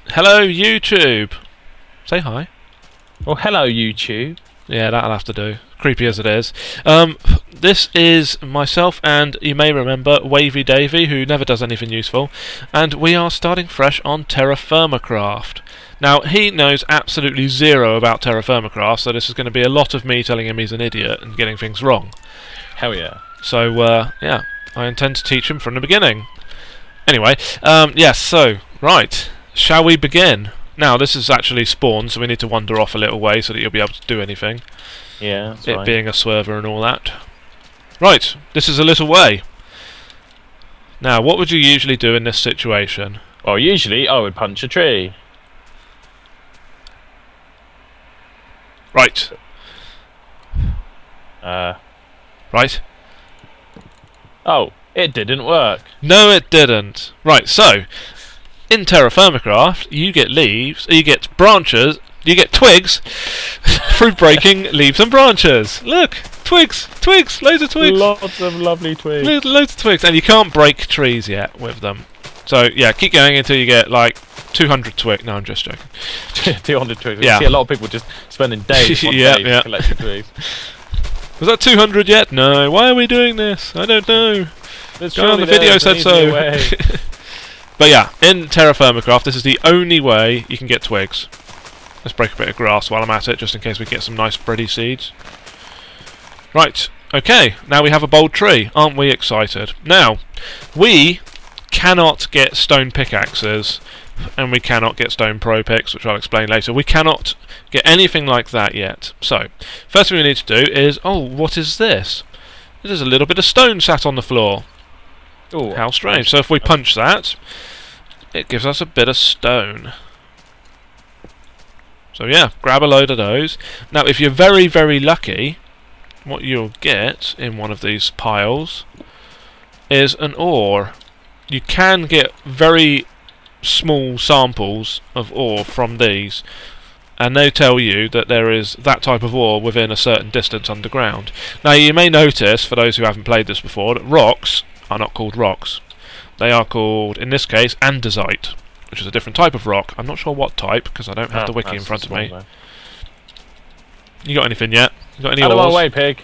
Hello, YouTube. Say hi. Well, hello, YouTube. Yeah, that'll have to do. Creepy as it is. This is myself and, you may remember, Wavey Davey, who never does anything useful, and we are starting fresh on Terra Firma Craft. Now, he knows absolutely zero about Terra Firma Craft, so this is going to be a lot of me telling him he's an idiot and getting things wrong. Hell yeah. So, yeah, I intend to teach him from the beginning. Anyway, yes, so, right, shall we begin? Now, this is actually spawned, so we need to wander off a little way so that you'll be able to do anything. Yeah, that's It right. being a swerver and all that. Right, this is a little way. Now, what would you usually do in this situation? Well, usually I would punch a tree. Right. Right. Oh, it didn't work. No, it didn't. Right, so, in Terra Firma Craft, you get leaves, you get branches, you get twigs through breaking leaves and branches. Look, twigs, loads of twigs. Lots of lovely twigs. Loads of twigs, and you can't break trees yet with them. So, yeah, keep going until you get, like, 200 twigs. No, I'm just joking. 200 twigs. Yeah. I see a lot of people just spending days on Yeah, days yeah. collecting twigs. Was that 200 yet? No. Why are we doing this? I don't know. There's Guy on the surely video there's an said so. easier way. But yeah, in Terra Firma Craft, this is the only way you can get twigs. Let's break a bit of grass while I'm at it, just in case we get some nice spready seeds. Right, okay, now we have a bold tree. Aren't we excited? Now, we cannot get stone pickaxes, and we cannot get stone pro picks, which I'll explain later. We cannot get anything like that yet. So, first thing we need to do is, oh, what is this? There's a little bit of stone sat on the floor. Ooh, How strange. So if we punch that, it gives us a bit of stone. So yeah, grab a load of those. Now if you're very, very lucky, what you'll get in one of these piles is an ore. You can get very small samples of ore from these, and they tell you that there is that type of ore within a certain distance underground. Now you may notice, for those who haven't played this before, that rocks are not called rocks. They are called, in this case, andesite, which is a different type of rock. I'm not sure what type, because I don't have the wiki in front of me. Though. You got anything yet? You got any Out of ores? my way, pig.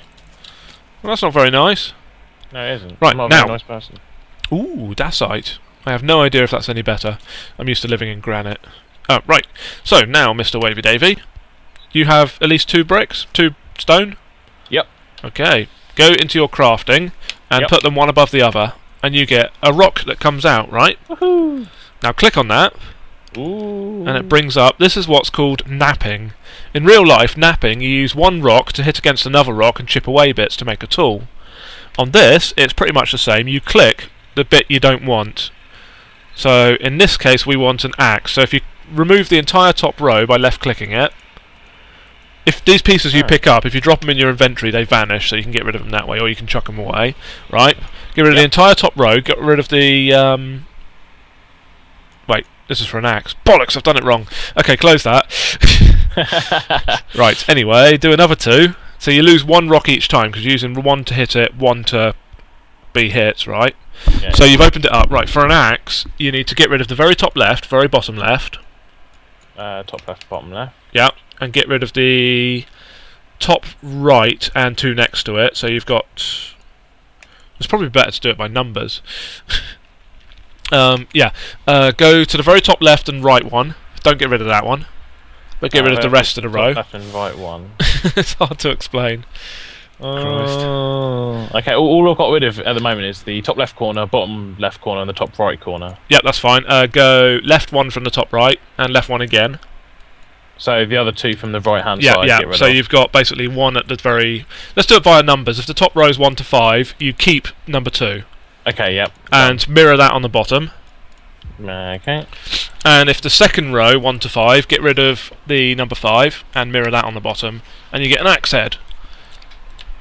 Well, that's not very nice. No, it isn't. Right, I'm not a now. very nice person. Ooh, dacite. I have no idea if that's any better. I'm used to living in granite. Oh, right. So, now, Mr. Wavey Davey, you have at least 2 bricks? 2 stone? Yep. Okay. Go into your crafting and Yep. put them one above the other, and you get a rock that comes out, right? Woohoo! Now click on that, Ooh. and it brings up, this is what's called napping. In real life, napping, you use one rock to hit against another rock and chip away bits to make a tool. On this, it's pretty much the same. You click the bit you don't want. So, in this case, we want an axe. So if you remove the entire top row by left-clicking it, if these pieces you pick up, if you drop them in your inventory, they vanish, so you can get rid of them that way, or you can chuck them away, right? Get rid of the entire top row, get rid of the, wait, this is for an axe. Bollocks, I've done it wrong. Okay, close that. Right, anyway, do another 2. So you lose 1 rock each time, because you're using 1 to hit it, 1 to be hit, right? Yeah. So you've opened it up. Right, for an axe, you need to get rid of the very top left, very bottom left. Top left, bottom left. Yeah, and get rid of the top right and 2 next to it. So you've got... It's probably better to do it by numbers. Yeah, go to the very top left and right one. Don't get rid of that one, but get rid of the rest of the row. Top left and right one. It's hard to explain. Oh. Okay, all I've got rid of at the moment is the top left corner, bottom left corner, and the top right corner. Yep, that's fine. Go left 1 from the top right, and left 1 again. So the other 2 from the right hand Yeah, side. yeah. Get rid So of. you've got basically 1 at the very... Let's do it via numbers. If the top row is 1 to 5, you keep number 2. Okay, yep. And mirror that on the bottom. Okay. And if the second row, 1 to 5, get rid of the number 5, and mirror that on the bottom, and you get an axe head.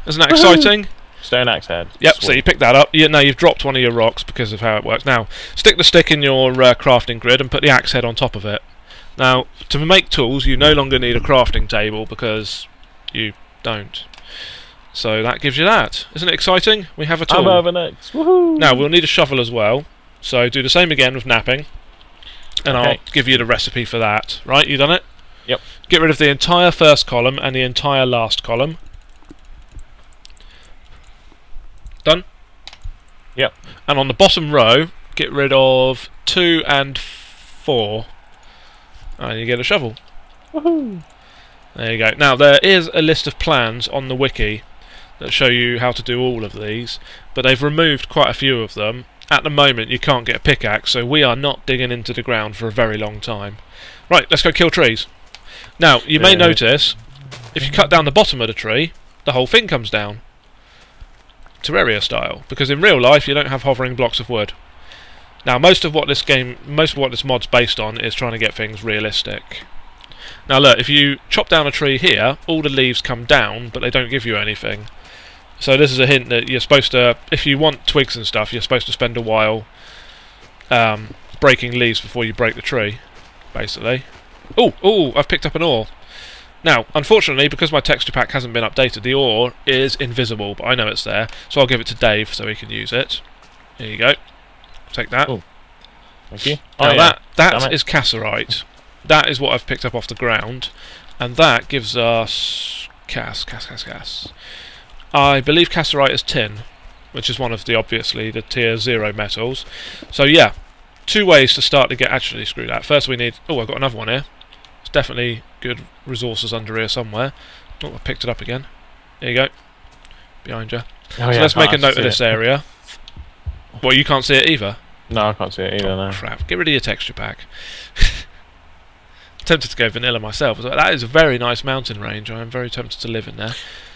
Isn't that exciting? Stone axe head. Yep, Sweet. so you pick that up. Now you've dropped one of your rocks because of how it works. Now, stick the stick in your crafting grid and put the axe head on top of it. Now, to make tools, you no longer need a crafting table because you don't. So that gives you that. Isn't it exciting? We have a tool. I'm over next. Woohoo! Now, we'll need a shovel as well. So do the same again with napping. and I'll give you the recipe for that. Right, you done it? Yep. Get rid of the entire first column and the entire last column. Done? Yep. And on the bottom row, get rid of 2 and 4. And you get a shovel. Woohoo! There you go. Now, there is a list of plans on the wiki that show you how to do all of these, but they've removed quite a few of them. At the moment, you can't get a pickaxe, so we are not digging into the ground for a very long time. Right, let's go kill trees. Now, you may notice, if you cut down the bottom of the tree, the whole thing comes down. Terraria style, because in real life, you don't have hovering blocks of wood. Now, most of what this mod's based on is trying to get things realistic. Now look, if you chop down a tree here, all the leaves come down, but they don't give you anything. So this is a hint that you're supposed to, if you want twigs and stuff, you're supposed to spend a while breaking leaves before you break the tree, basically. Oh, I've picked up an ore. Now, unfortunately, because my texture pack hasn't been updated, the ore is invisible, but I know it's there, so I'll give it to Dave so he can use it. Here you go. Take that. Ooh. Thank you. Now that is cassiterite. That is what I've picked up off the ground, and that gives us gas. I believe cassiterite is tin, which is one of the obviously the tier 0 metals. So yeah, 2 ways to start to get actually screw that. First we need. Oh, I've got another one here. There's definitely good resources under here somewhere. Oh, I picked it up again. There you go, behind you. So let's make a note of this area. Well, you can't see it either. No, I can't see it either. Oh, no. Crap! Get rid of your texture pack. Tempted to go vanilla myself. That is a very nice mountain range. I am very tempted to live in there.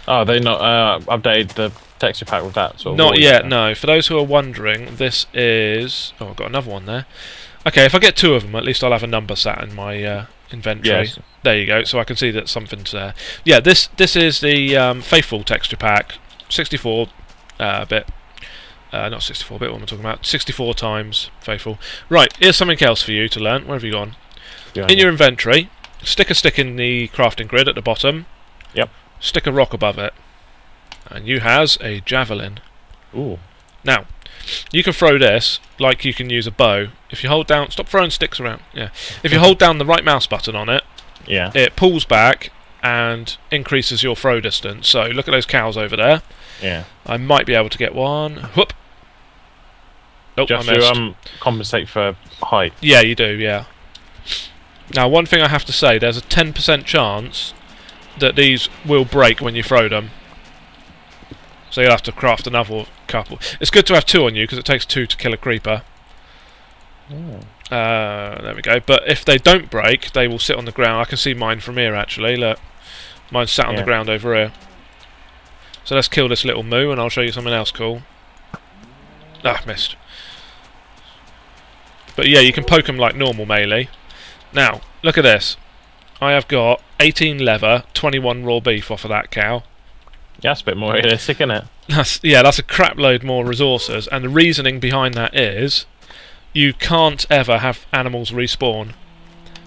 Oh, they not updated the texture pack with that sort of. Not yet, no. For those who are wondering, this is. Oh, I've got another one there. Okay, if I get 2 of them, at least I'll have a number sat in my inventory. Yes. There you go. So I can see that something's there. Yeah, this is the faithful texture pack, 64 bit. Not 64 bit. What am I talking about? 64 times faithful. Right. Here's something else for you to learn. Where have you gone? In your inventory, stick a stick in the crafting grid at the bottom. Yep. Stick a rock above it, and you has a javelin. Ooh. Now, you can throw this like you can use a bow. If you hold down, stop throwing sticks around. Yeah. If you hold down the right mouse button on it, yeah, it pulls back and increases your throw distance. So look at those cows over there. Yeah. I might be able to get one. Whoop. Nope, just I missed. to compensate for height. Yeah, you do. Yeah. Now, one thing I have to say, there's a 10% chance that these will break when you throw them. So you'll have to craft another couple. It's good to have 2 on you, because it takes 2 to kill a creeper. Oh. There we go. But if they don't break, they will sit on the ground. I can see mine from here, actually. Look. Mine's sat on the ground over here. So let's kill this little moo, and I'll show you something else cool. Ah, missed. But yeah, you can poke them like normal melee. Now, look at this. I have got 18 leather, 21 raw beef off of that cow. Yeah, that's a bit more realistic, isn't it? That's a crap load more resources, and the reasoning behind that is you can't ever have animals respawn.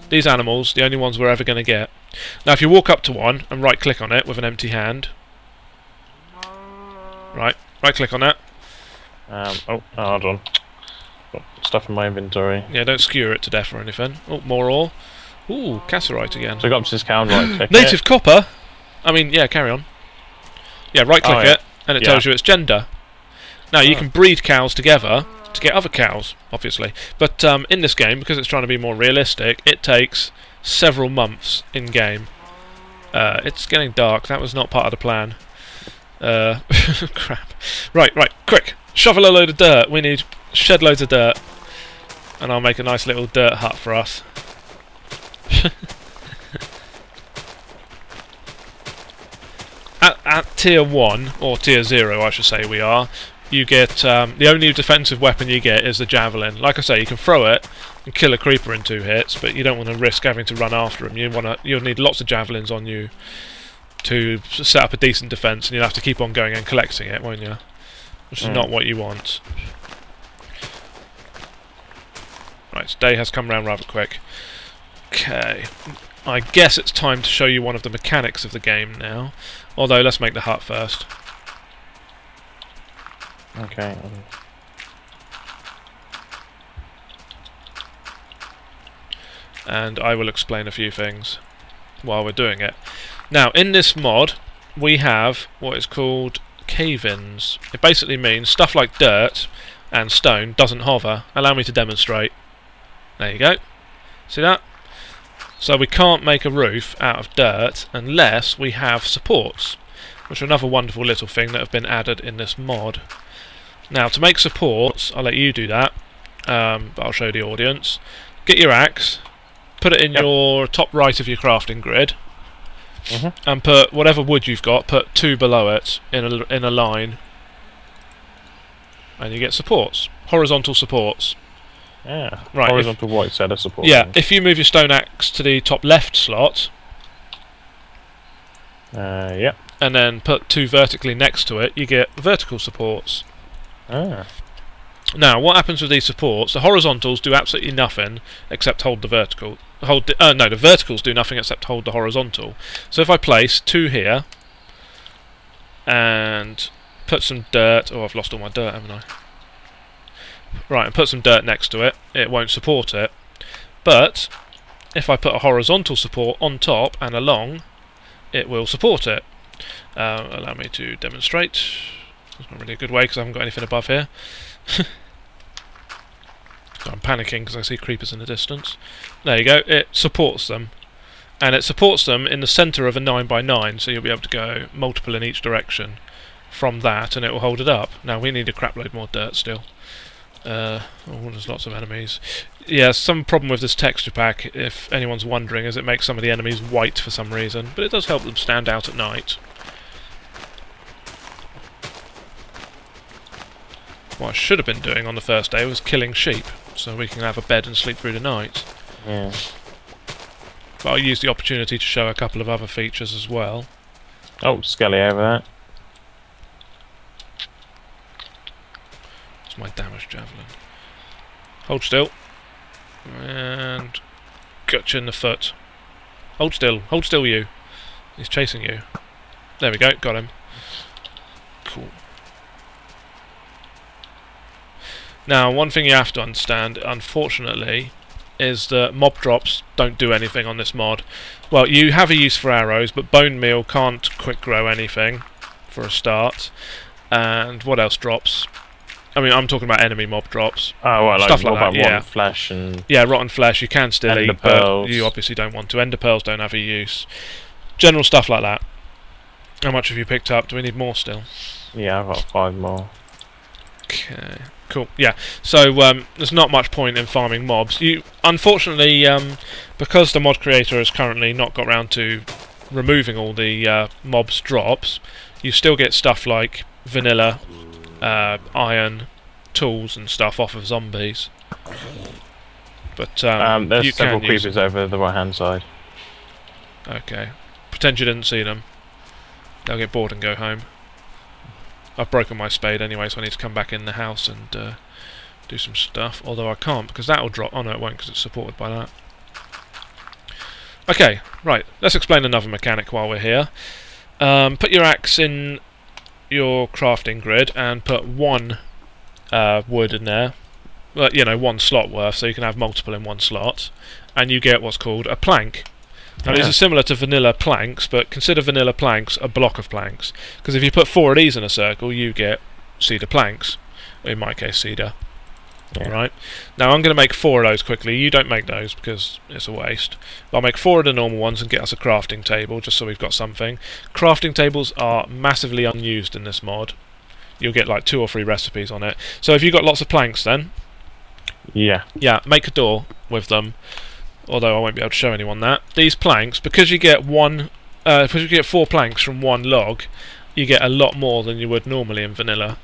These animals, the only ones we're ever going to get. Now, if you walk up to one and right-click on it with an empty hand, right-click on that. Hold on. Got stuff in my inventory. Yeah, don't skewer it to death or anything. Oh, more ore. Ooh, cassiterite again. So I got up to this cow and right-click Native copper? I mean, yeah, carry on. Yeah, right-click it, and it tells you its gender. Now, you can breed cows together to get other cows, obviously. But in this game, because it's trying to be more realistic, it takes several months in-game. It's getting dark. That was not part of the plan. Crap. Right, quick. Shovel a load of dirt. We need shed loads of dirt. And I'll make a nice little dirt hut for us. At tier 1, or tier 0 I should say we are, you get, the only defensive weapon you get is the javelin. Like I say, you can throw it and kill a creeper in 2 hits, but you don't want to risk having to run after him. You'll need lots of javelins on you to set up a decent defence, and you'll have to keep on going and collecting it, won't you? Which is not what you want. Right, day has come round rather quick. Okay, I guess it's time to show you one of the mechanics of the game now. Although, let's make the hut first. Okay. and I will explain a few things while we're doing it. Now, in this mod, we have what is called cave-ins. It basically means stuff like dirt and stone doesn't hover. Allow me to demonstrate. There you go. See that? So we can't make a roof out of dirt unless we have supports, which are another wonderful little thing that have been added in this mod. Now, to make supports, I'll let you do that, but I'll show the audience. Get your axe, put it in your top right of your crafting grid, and put whatever wood you've got, put 2 below it in a line, and you get supports, horizontal supports. Yeah, right, horizontal right set of support. Yeah, if you move your stone axe to the top left slot, yeah, and then put 2 vertically next to it, you get vertical supports. Ah. Now, what happens with these supports? The horizontals do absolutely nothing except hold the vertical. No, the verticals do nothing except hold the horizontal. So if I place 2 here and put some dirt. Oh, I've lost all my dirt, haven't I? Right, and put some dirt next to it, it won't support it. But if I put a horizontal support on top and along, it will support it. Allow me to demonstrate. It's not really a good way because I haven't got anything above here. So I'm panicking because I see creepers in the distance. There you go, it supports them. And it supports them in the centre of a 9x9, so you'll be able to go multiple in each direction from that, and it will hold it up. Now, we need a crap load more dirt still. Oh, there's lots of enemies. Yeah, some problem with this texture pack, if anyone's wondering, is it makes some of the enemies white for some reason, but it does help them stand out at night. What I should have been doing on the first day was killing sheep, so we can have a bed and sleep through the night. Yeah. But I'll use the opportunity to show a couple of other features as well. Oh, Skelly over there. It's my damaged javelin. Hold still. And gut you in the foot. Hold still you. He's chasing you. There we go, got him. Cool. Now, one thing you have to understand, unfortunately, is that mob drops don't do anything on this mod. Well, you have a use for arrows, but bone meal can't quick grow anything, for a start. And what else drops? I mean, I'm talking about enemy mob drops. Oh, well, stuff like about that, yeah. rotten flesh and... Yeah, rotten flesh you can still eat, but you obviously don't want to. Ender pearls don't have a use. General stuff like that. How much have you picked up? Do we need more still? Yeah, I've got 5 more. Okay, cool. Yeah, so there's not much point in farming mobs. Unfortunately, because the mod creator has currently not got round to removing all the mobs drops, you still get stuff like vanilla, iron, tools and stuff off of zombies. But there's several creepers over the right hand side. Okay. Pretend you didn't see them. They'll get bored and go home. I've broken my spade anyway, so I need to come back in the house and do some stuff. Although I can't, because that'll drop. Oh no, it won't, because it's supported by that. Okay, right. Let's explain another mechanic while we're here. Put your axe in your crafting grid and put 1 wood in there. Well, you know, 1 slot worth, so you can have multiple in 1 slot. And you get what's called a plank. Now, these are similar to vanilla planks, but consider vanilla planks a block of planks. Because if you put 4 of these in a circle, you get cedar planks. In my case, cedar. Yeah. Right. Now, I'm going to make 4 of those quickly. You don't make those, because it's a waste. But I'll make 4 of the normal ones and get us a crafting table, just so we've got something. Crafting tables are massively unused in this mod. You'll get like 2 or 3 recipes on it. So if you've got lots of planks then... Yeah. Yeah, make a door with them. Although I won't be able to show anyone that. These planks, because you get 4 planks from 1 log, you get a lot more than you would normally in vanilla.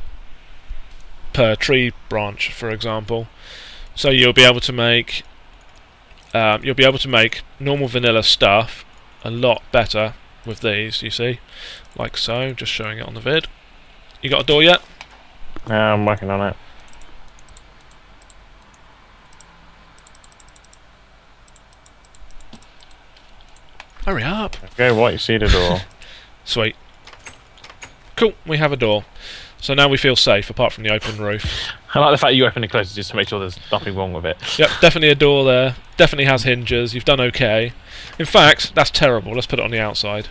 Per tree branch, for example. So you'll be able to make normal vanilla stuff a lot better with these, you see? Like so, just showing it on the vid. You got a door yet? Yeah, I'm working on it. Hurry up! Okay, what? You see the door? Sweet. Cool, we have a door. So now we feel safe, apart from the open roof. I like the fact you open and close it just to make sure there's nothing wrong with it. Yep, definitely a door there. Definitely has hinges. You've done okay. In fact, that's terrible. Let's put it on the outside.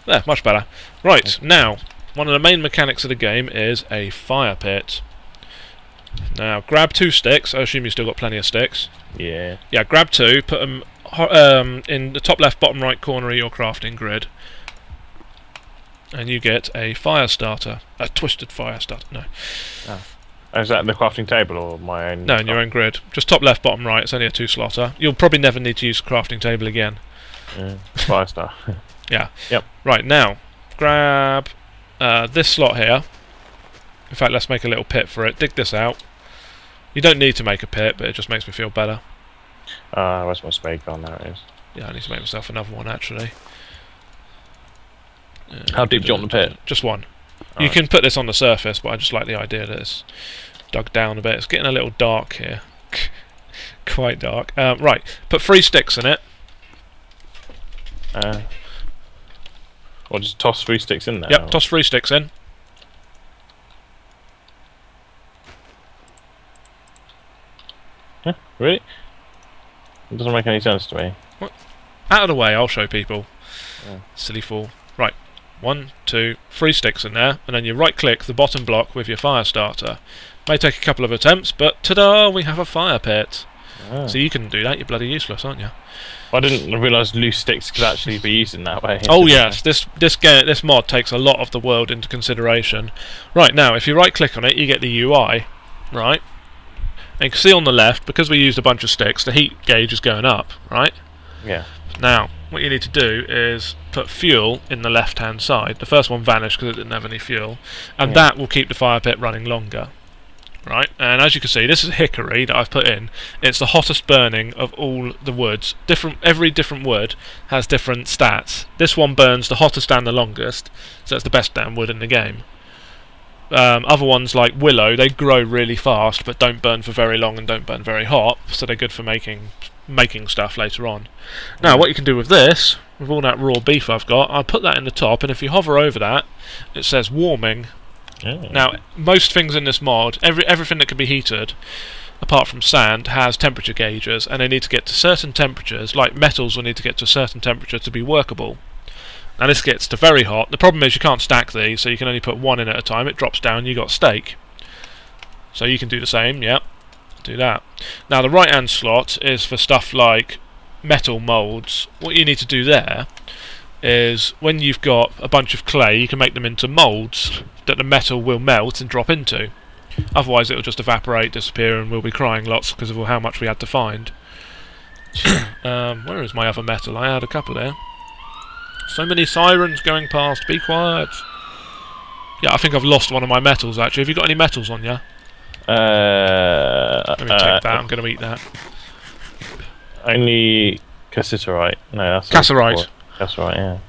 There, much better. Right, now, one of the main mechanics of the game is a fire pit. Now, grab 2 sticks. I assume you've still got plenty of sticks. Yeah. Yeah, grab 2, put them in the top left, bottom right corner of your crafting grid. And you get a fire starter. A twisted fire starter. No. Oh. Is that the crafting table or my own? No, in your own grid. Just top left, bottom right. It's only a 2-slotter. You'll probably never need to use the crafting table again. Fire star. Yeah. Yep. Right, now, grab this slot here. In fact, let's make a little pit for it. Dig this out. You don't need to make a pit, but it just makes me feel better. Where's my spade gone? There it is. Yeah, I need to make myself another one, actually. How deep do you want the pit? Just one. All You right. can put this on the surface, but I just like the idea that it's dug down a bit. It's getting a little dark here. Quite dark. Right, put 3 sticks in it. Or just toss 3 sticks in there? Yep, toss 3 sticks in. Huh? Really? It doesn't make any sense to me. Out of the way, I'll show people. Yeah. Silly fool. Right, 1, 2, 3 sticks in there, and then you right-click the bottom block with your fire starter. May take a couple of attempts, but ta-da! We have a fire pit. Oh. So you can do that. You're bloody useless, aren't you? I didn't realise loose sticks could actually be used in that way. Oh yes, this mod takes a lot of the world into consideration. Right, now, if you right-click on it, you get the UI, right? And you can see on the left, because we used a bunch of sticks, the heat gauge is going up, right? Yeah. Now, what you need to do is put fuel in the left-hand side. The first one vanished because it didn't have any fuel, and that will keep the fire pit running longer. Right, and as you can see, this is hickory that I've put in. It's the hottest burning of all the woods. Every different wood has different stats. This one burns the hottest and the longest, so it's the best damn wood in the game. Other ones like willow, they grow really fast, but don't burn for very long and don't burn very hot, so they're good for making stuff later on. Now, what you can do with this, with all that raw beef I've got, I'll put that in the top, and if you hover over that, it says warming. Yeah. Now, most things in this mod, everything that can be heated, apart from sand, has temperature gauges, and they need to get to certain temperatures, like metals will need to get to a certain temperature to be workable. Now this gets to very hot. The problem is you can't stack these, so you can only put one in at a time. It drops down, you got steak. So you can do the same, yep. Do that. Now the right hand slot is for stuff like metal moulds. What you need to do there is when you've got a bunch of clay, you can make them into moulds that the metal will melt and drop into. Otherwise it'll just evaporate, disappear, and we'll be crying lots because of how much we had to find. Where is my other metal? I had a couple there. So many sirens going past, be quiet. Yeah, I think I've lost one of my metals actually. Have you got any metals on you? Let me take that, I'm going to eat that. Only cassiterite. No, that's Cassiterite. Cassiterite, yeah.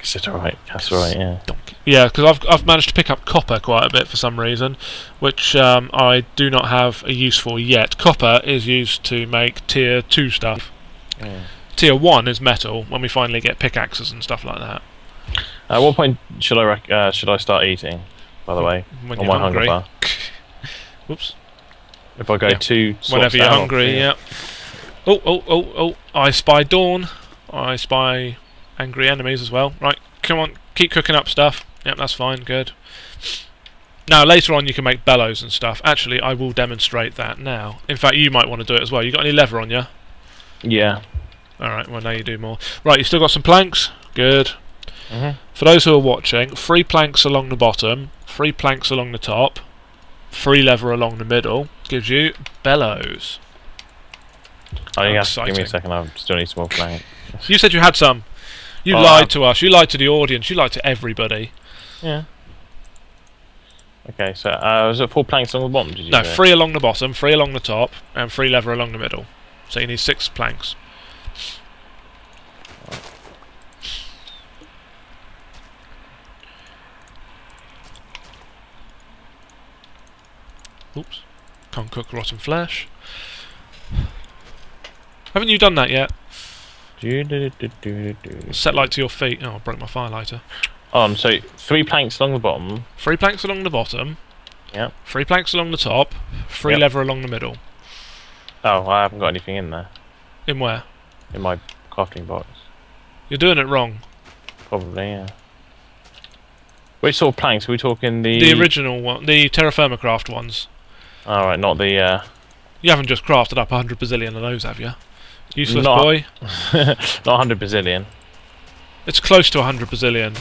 Cassiterite, yeah. Yeah, because I've managed to pick up copper quite a bit for some reason, which I do not have a use for yet. Copper is used to make tier 2 stuff. Yeah. Tier 1 is metal, when we finally get pickaxes and stuff like that. At what point should I start eating, by the way? When on you're my hungry. hunger bar? Whoops. If I go 2 slots Whenever you're down, hungry, yeah. Oh, I spy dawn. I spy angry enemies as well. Right, come on, keep cooking up stuff. Yep, that's fine, good. Now, later on you can make bellows and stuff. Actually, I will demonstrate that now. In fact, you might want to do it as well. You got any leather on you? Yeah. Alright, well now you do more. Right, you still got some planks? Good. Mm-hmm. For those who are watching, 3 planks along the bottom, 3 planks along the top, 3 leather along the middle, gives you bellows. Oh, yeah, exciting. give me a second, I still need some more plank. You said you had some. You lied to us, you lied to the audience, you lied to everybody. Yeah. Okay, so was it 4 planks on the bottom, did you No, say? 3 along the bottom, 3 along the top, and 3 leather along the middle. So you need 6 planks. Oops. Can't cook rotten flesh. Haven't you done that yet? Set light to your feet. Oh, I broke my firelighter. On, so 3 planks along the bottom. 3 planks along the bottom. Yep. 3 planks along the top. 3 Yep. leather along the middle. Oh, I haven't got anything in there. In where? In my crafting box. You're doing it wrong. Probably, yeah. Which sort of planks? Are we talking The original one, the Terra Firma Craft ones. Alright, not the... You haven't just crafted up 100 bazillion of those, have you? Useless Not- boy. not 100 bazillion. It's close to 100 bazillion.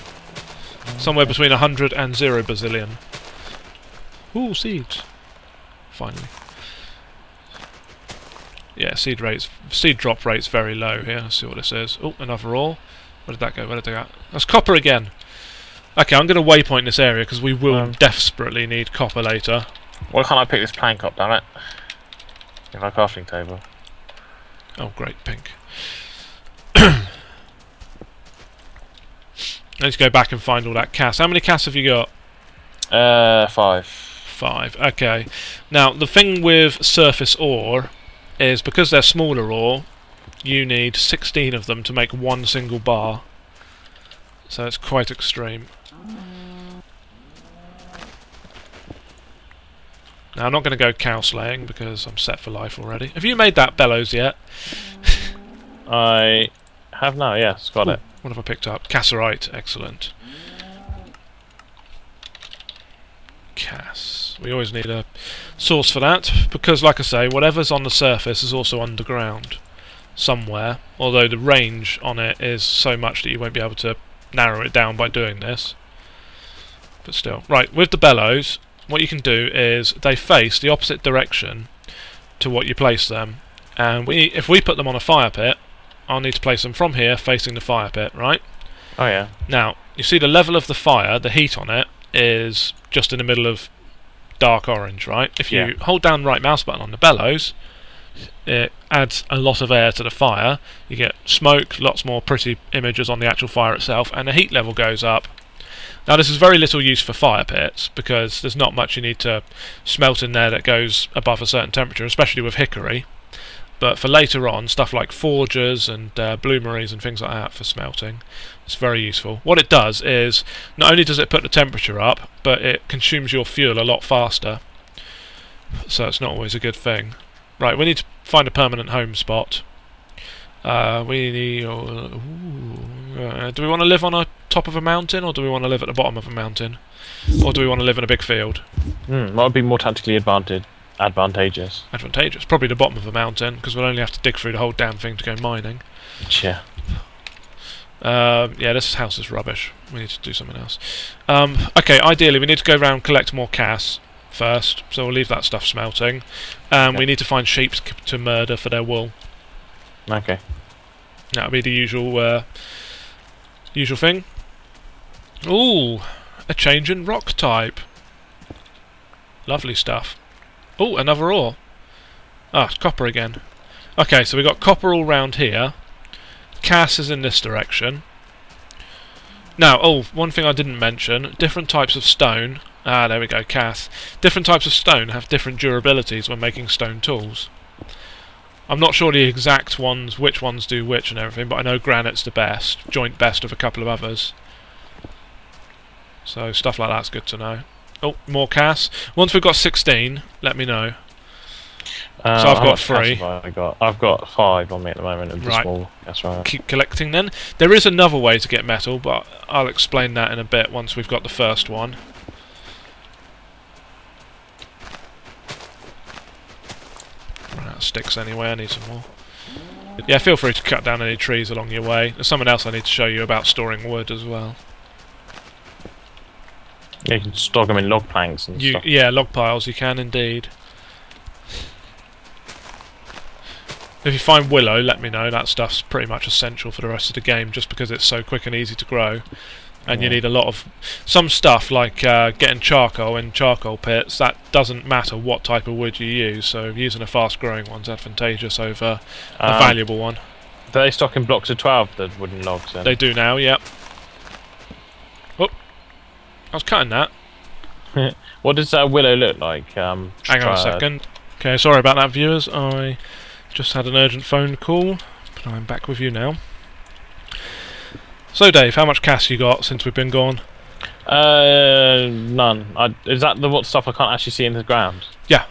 Somewhere between 100 and 0 bazillion. Ooh, seeds. Finally. Yeah, seed drop rate's very low here. Let's see what this is. Oh, another ore. Where did that go? Where did that go? That's copper again. Okay, I'm going to waypoint this area because we will desperately need copper later. Why can't I pick this plank up, damn it? In my crafting table. Oh, great, pink. Let's go back and find all that cass. How many cass have you got? 5. 5. Okay. Now, the thing with surface ore is because they're smaller ore, you need 16 of them to make one single bar. So it's quite extreme. Now, I'm not going to go cow slaying because I'm set for life already. Have you made that bellows yet? I have now, yes, got it. What have I picked up? Cassiterite, excellent. Cass. We always need a source for that, because like I say, whatever's on the surface is also underground somewhere, although the range on it is so much that you won't be able to narrow it down by doing this. But still. Right, with the bellows, what you can do is they face the opposite direction to what you place them, and if we put them on a fire pit, I'll need to place them from here facing the fire pit, right? Oh yeah. Now, you see the level of the fire, the heat on it, is just in the middle of dark orange, right? If you hold down the right mouse button on the bellows, it adds a lot of air to the fire. You get smoke, lots more pretty images on the actual fire itself, and the heat level goes up. Now, this is very little use for fire pits, because there's not much you need to smelt in there that goes above a certain temperature, especially with hickory. But for later on, stuff like forgers and bloomeries and things like that for smelting, it's very useful. What it does is, not only does it put the temperature up, but it consumes your fuel a lot faster. So it's not always a good thing. Right, we need to find a permanent home spot. We need... do we want to live on a top of a mountain, or do we want to live at the bottom of a mountain? Or do we want to live in a big field? What would be more tactically advantageous? Advantageous. Probably the bottom of a mountain, because we'll only have to dig through the whole damn thing to go mining. Yeah. Yeah, this house is rubbish. We need to do something else. Okay, ideally we need to go around and collect more cass first, so we'll leave that stuff smelting. We need to find sheep to murder for their wool. Okay. That'll be the usual thing. Ooh, a change in rock type. Lovely stuff. Oh, another ore. Ah, copper again. Okay, so we've got copper all round here. Cass is in this direction. Now, one thing I didn't mention, different types of stone... Ah, there we go, Cass. Different types of stone have different durabilities when making stone tools. I'm not sure the exact ones, which ones do which and everything, but I know granite's the best, joint best of a couple of others. So stuff like that's good to know. Oh, more cass. Once we've got 16, let me know. So I've got 3. I've got 5 on me at the moment of the right. small. That's right. Keep collecting then. There is another way to get metal, but I'll explain that in a bit once we've got the first one. Right, that sticks anyway, I need some more. Yeah, feel free to cut down any trees along your way. There's something else I need to show you about storing wood as well. Yeah, you can stock them in log planks and stuff. Yeah, log piles, you can indeed. If you find willow, let me know. That stuff's pretty much essential for the rest of the game, just because it's so quick and easy to grow. And you need a lot of... Some stuff, like getting charcoal in charcoal pits, that doesn't matter what type of wood you use, so using a fast-growing one's advantageous over a valuable one. Do they stock in blocks of 12, the wooden logs, then? They do now, yep. Oh, I was cutting that. What does that willow look like? Hang on a second. Okay, sorry about that, viewers. I just had an urgent phone call, but I'm back with you now. So Dave, how much cash you got since we've been gone? None. Is that the what stuff I can't actually see in the ground? Yeah.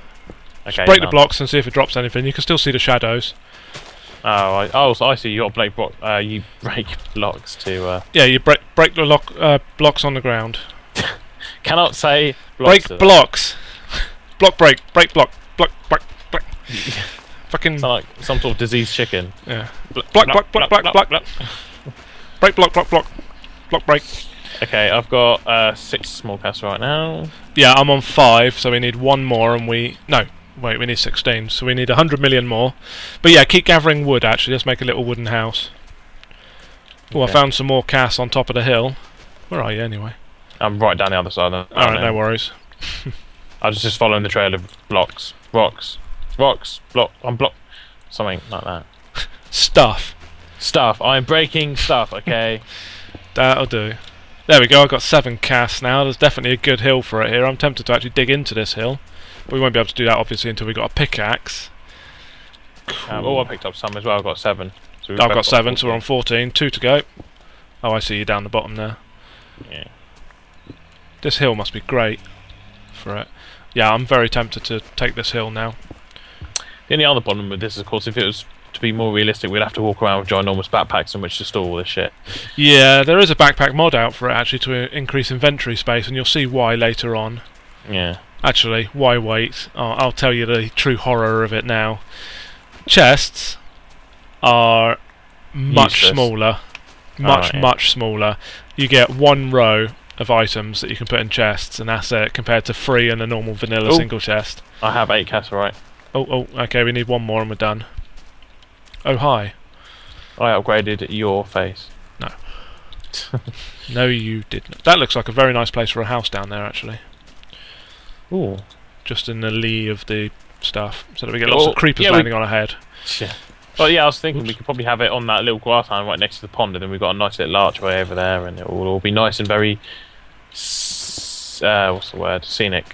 Okay. Break the blocks and see if it drops anything. You can still see the shadows. Oh, so I see. You got to you break blocks to. Yeah, you break the blocks on the ground. Cannot say blocks. Break blocks. Block break. Break block. Block. Fucking. Sound like some sort of diseased chicken. Yeah. Block. Break block. Block break. Okay, I've got 6 small casts right now. Yeah, I'm on 5, so we need 1 more, and we need 16, so we need 100 million more. But yeah, keep gathering wood. Actually, let's make a little wooden house. Oh, I found some more casts on top of the hill. Where are you anyway? I'm right down the other side. Alright, no worries. I was just following the trail of blocks, rocks, block. I'm block. Something like that. Stuff. I'm breaking stuff. Okay. That'll do. There we go, I've got 7 casts now. There's definitely a good hill for it here. I'm tempted to actually dig into this hill. But we won't be able to do that, obviously, until we've got a pickaxe. Cool. I picked up some as well. I've got 7. So I've got 7, so we're on 14. 2 to go. Oh, I see you down the bottom there. Yeah. This hill must be great for it. Yeah, I'm very tempted to take this hill now. The only other problem with this, of course, if it was to be more realistic, we'd have to walk around with ginormous backpacks in which to store all this shit. Yeah, there is a backpack mod out for it, actually, to increase inventory space, and you'll see why later on. Yeah. Actually, why wait? I'll tell you the true horror of it now. Chests are much smaller. Much smaller. You get 1 row of items that you can put in chests, and that's it, compared to 3 in a normal vanilla single chest. I have 8 casts, right? Oh, okay, we need 1 more and we're done. Oh, hi. I upgraded your face. No. No, you didn't. That looks like a very nice place for a house down there, actually. Ooh. Just in the lee of the stuff, so that we get lots of creepers landing on our head. Yeah. Well, yeah, I was thinking we could probably have it on that little grass line right next to the pond, and then we've got a nice little archway over there, and it will all be nice and very... what's the word? Scenic.